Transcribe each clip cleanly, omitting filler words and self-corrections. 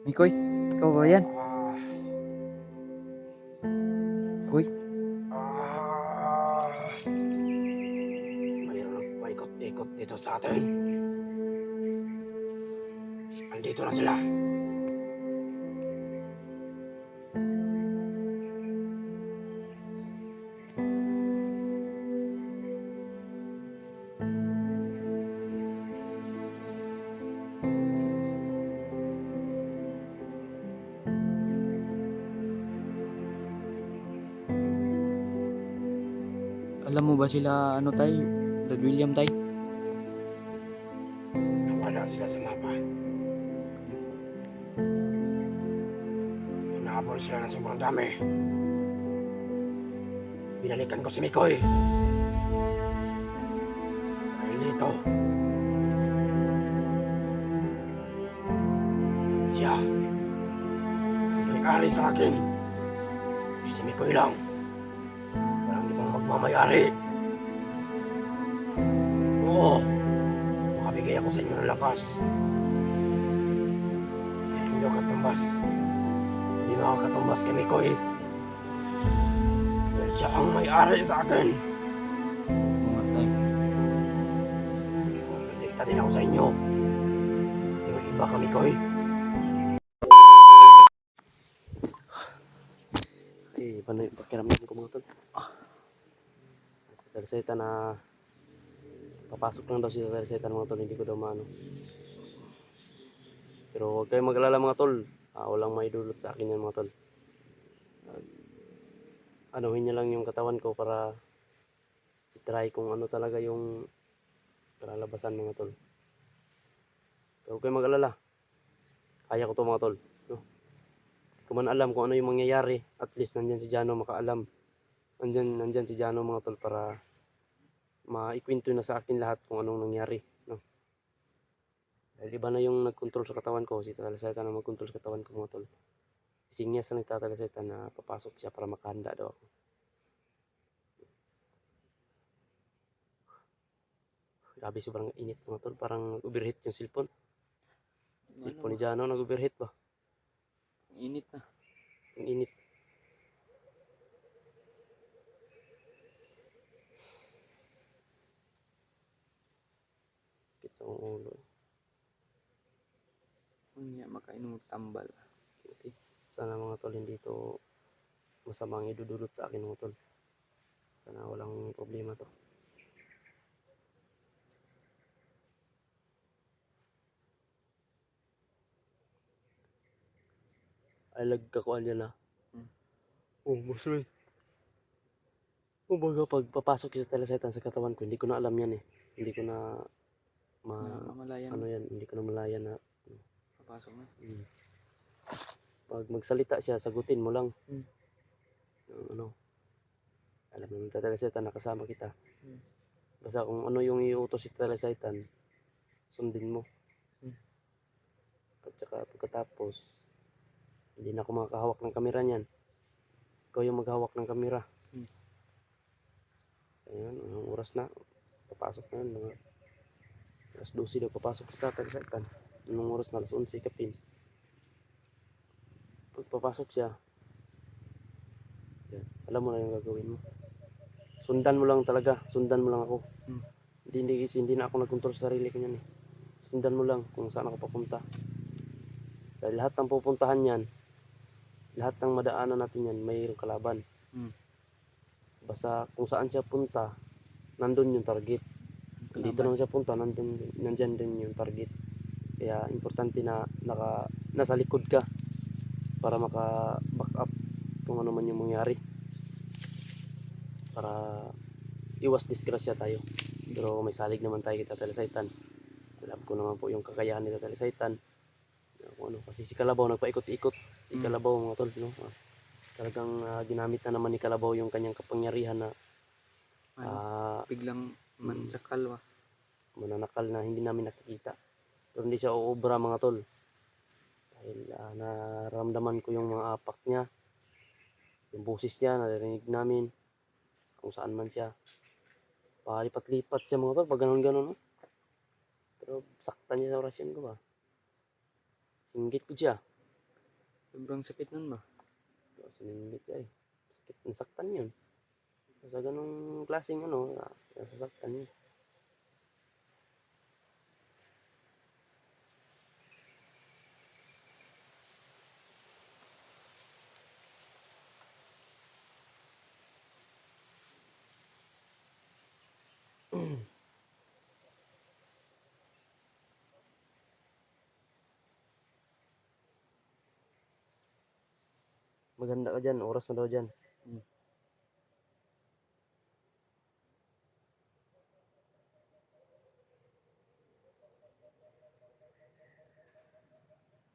Mikoy, ikaw ba yan? Koy, Mayroon paikot-ikot dito sa atin. Andito na sila. alam mo ba sila ano tay? Brad William tay? Nawala sila sa mapa. Nahabol sila ng sobrang dami. Binalikan ko si Mikoy. Dahil dito, siya may-ari sa akin. Si Mikoy lang. Walang ibang magmamayari. Oo, makabigay ako sa inyo ng lakas. Hindi nyo katumbas. Hindi makakatumbas kay Mikoy. Dahil siya ang may-ari sa akin. Oo nga tay. Nagdikta din ako sa inyo. Hindi mo iba ka, Mikoy. Eh, paano yung pakiramdam ko mga tol? Tarseta na papasok lang daw si Tarseta mga tol, hindi ko daw maano. Pero huwag kayong mag-alala mga tol. Walang may dulot sa akin yan mga tol. Anuhin niya lang yung katawan ko para i-try kung ano talaga yung kalalabasan mga tol. Pero huwag kayong mag-alala. Kaya ko to mga tol. No? Kung man alam kung ano yung mangyayari, at least nandyan si Jano makaalam. Nandyan si Jano mga tol para maikwento na sa akin lahat kung anong nangyari. No? Dahil iba na yung nag-control sa katawan ko, si Tatalseta na mag-control sa katawan ko mga tol. Ising niya sa nagtatalseta na papasok siya para makahanda daw ako. Grabe sobrang init mga tol, parang overheat yung cellphone. Cellphone ni Jano nag-overheat ba? Init na. Ang init. Sakit sa ulo. Unya makainom og tambal. Okay. Sana mga tol hindi to masamang idudulot sa akin mga tol. Sana walang problema to. Ay lagkakuan yan Oh, masay. Kumbaga pag papasok sa telesetan sa katawan ko, hindi ko na alam yan eh. Hindi ko na Mamalayan ano yan, hindi ko na malaya na papasok na. pag magsalita siya, sagutin mo lang. Hmm. Ano, alam mo yung telesetan, nakasama kita. Hmm. Basta kung ano yung iutos si telesetan, sundin mo. At saka pagkatapos, hindi na ako makakahawak ng kamera niyan. Ikaw yung maghawak ng kamera. Ayan, anong oras na? Papasok na yan, mga alas 12 daw papasok sa telesetan. Anong oras na? Alas 11 kapin. Pag papasok siya, yan, alam mo na yung gagawin mo. Sundan mo lang talaga, sundan mo lang ako. Hindi na ako nagkontrol sa sarili ko yan eh. Sundan mo lang kung saan ako papunta. Dahil lahat ng pupuntahan yan, lahat ng madaanan natin yan, mayroong kalaban. Basta kung saan siya punta, nandun yung target. Dito naman siya punta, nandyan din yung target. Kaya importante na nasa likod ka para maka-back up kung ano man yung mangyari. Para iwas disgrasya tayo. Pero may salig naman tayo kita Talasaytan. Alam ko naman po yung kakayahan nila Talasaytan. Ano, kasi si Kalabaw nagpaikot-ikot. Si Kalabaw mga tol, no? Talagang ginamit na naman ni Kalabaw yung kanyang kapangyarihan na Biglang mansakal mananakal na hindi namin nakikita. Pero hindi siya uubra mga tol. Dahil naramdaman ko yung mga apak niya. Yung boses niya, narinig namin. Kung saan man siya. Palipat-lipat siya mga tol, pag ganon-ganon. No? Pero saktan niya sa orasyon ko ba? Singgit ko siya. Sobrang sakit nun ba? Singgit siya eh. Sakit, nasaktan yun. Sa ganong klaseng ano, nasasaktan yun. Maganda ka dyan, oras na daw dyan. Hmm.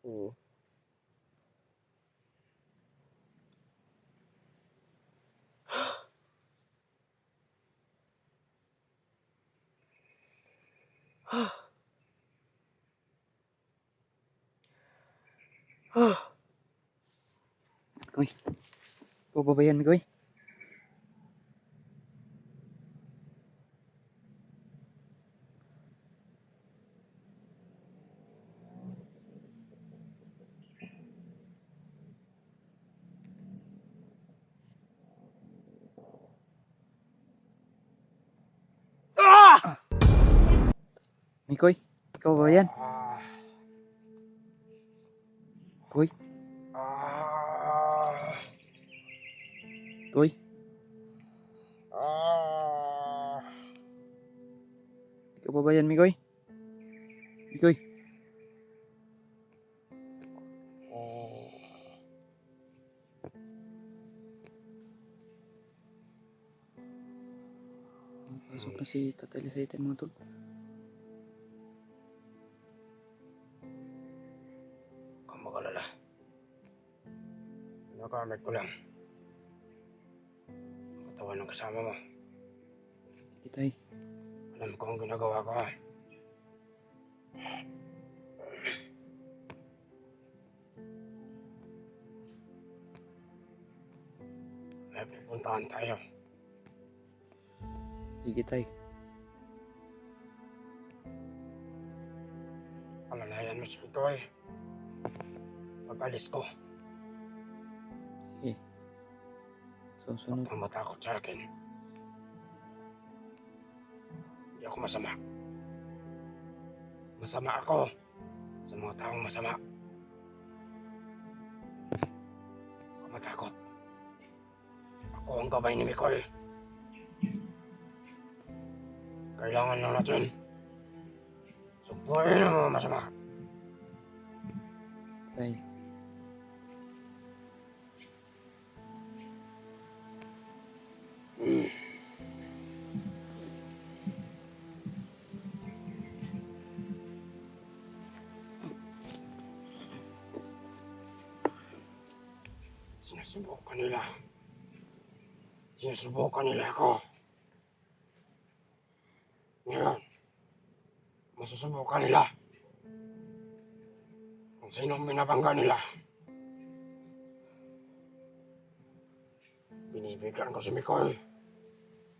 Oo. Koy. Ikaw ba ba yan, Koy? Koy. Ikaw ba yan? Koy. Koy. Ikaw ba ba yan, Mikoy? Mikoy. Pasok na si Tatay Lisaytay mga tol. Kung mag-alala. Nakamit ko lang. Ang katawan ng kasama mo. Sige, Tay. Alam ko ang ginagawa ko. May pupuntahan tayo. Sige, Tay. Alalayan mo si Mikoy. Pag-alis ko, Sige. Susunod. huwag kang matakot sa akin. Hindi ako masama. Masama ako sa mga taong masama. Huwag kang matakot. Ako ang gabay ni Mikoy. Kailangan lang natin sumpuin ang mga masama. Tay. Sinusubukan nila. Sinusubukan nila ako. Ngayon, masusubukan nila kung sino ang binabangga nila. Binibigyan ko si Mikoy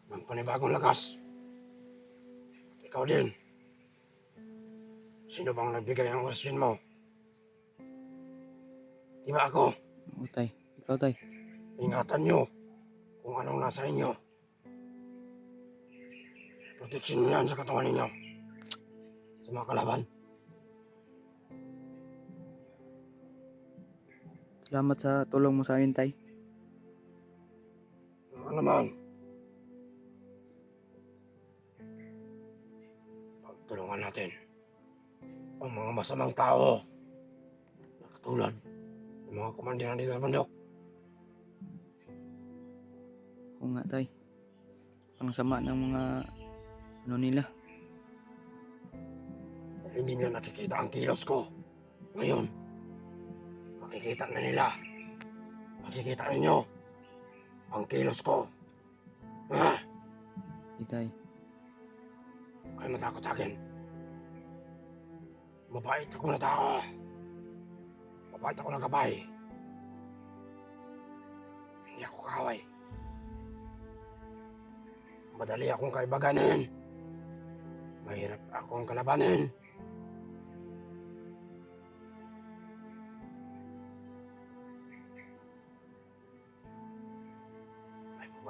ng panibagong lakas. At ikaw din. Sino bang nagbigay ang orasyon mo? Di ba ako? Oo, Tay. Ikaw, Tay. Ingatan nyo kung anong nasa inyo. Proteksyon nyo yan sa katawan ninyo. Sa mga kalaban. Salamat sa tulong mo sa amin, Tay. Ano naman? Pagtulungan natin ang mga masamang tao na katulad ng mga komandan dito sa bundok. Oo nga, Tay. Ang sama ng mga ano nila. Hindi nila nakikita ang kilos ko. Ngayon, makikita na nila. Makikita ninyo ang kilos ko. Ah, Sige, Tay. huwag kayo matakot sa akin. Mabait ako na tao. Mabait ako na gabay. Hindi ako kaaway. Madali akong kaibaganin. Mahirap akong kalabanin.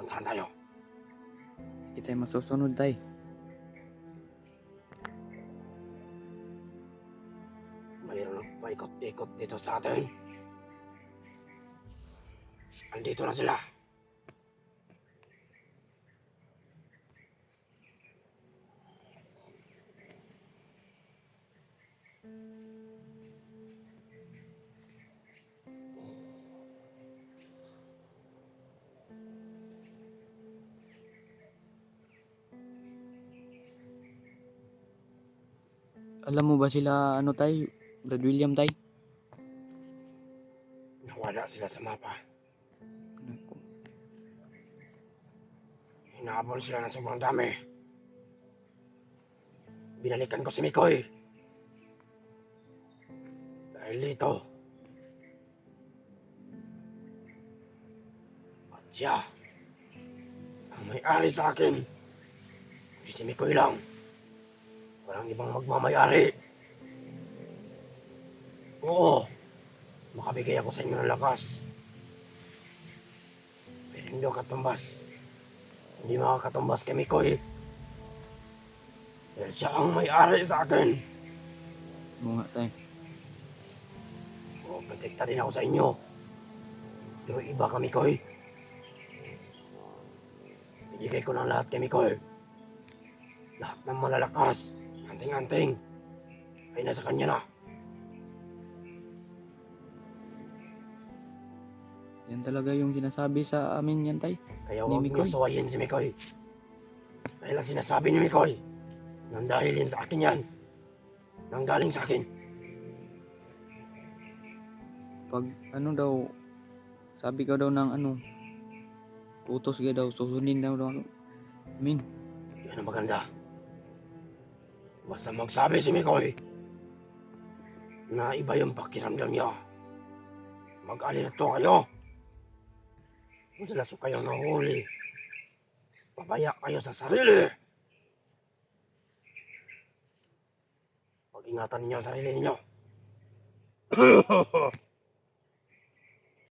Puntahan tayo. Hindi tayo masusunod tay. Mayroon ng paikot-ikot dito sa atin. Andito na sila. Alam mo ba sila ano tay? Brad William tay? Nawala sila sa mapa. Naku. Hinahabol sila ng sobrang dami. Binalikan ko si Mikoy. Dahil dito. At siya ang may-ari sa akin. Hindi si Mikoy lang. Walang ibang magmamayari. Oo, makabigay ako sa inyo ng lakas. Pero hindi ako katumbas. Hindi makakatumbas kay Mikoy. Dahil siya ang may-ari sa akin. Oo nga tay. Oo, protekta din ako sa inyo. Pero iba ka, Mikoy. Ibigay ko ng lahat kay Mikoy. Lahat ng malalakas, anting-anting, ay nasa kanya na. Yan talaga yung sinasabi sa amin yan tay. Kaya Ni huwag niyo Mikoy? suwayin si Mikoy. Dahil ang sinasabi ni Mikoy, nang dahilin sa akin yan. Nang galing sa akin. Pag ano daw, sabi ka daw ng ano, utos ka daw, susundin daw daw. Amin. Yan ang maganda. Basta magsabi si Mikoy na iba yung pakiramdam niya. Mag-alirto kayo. Madalas kayong nahuli. Pabaya kayo sa sarili. Pag-ingatan ninyo ang sarili ninyo.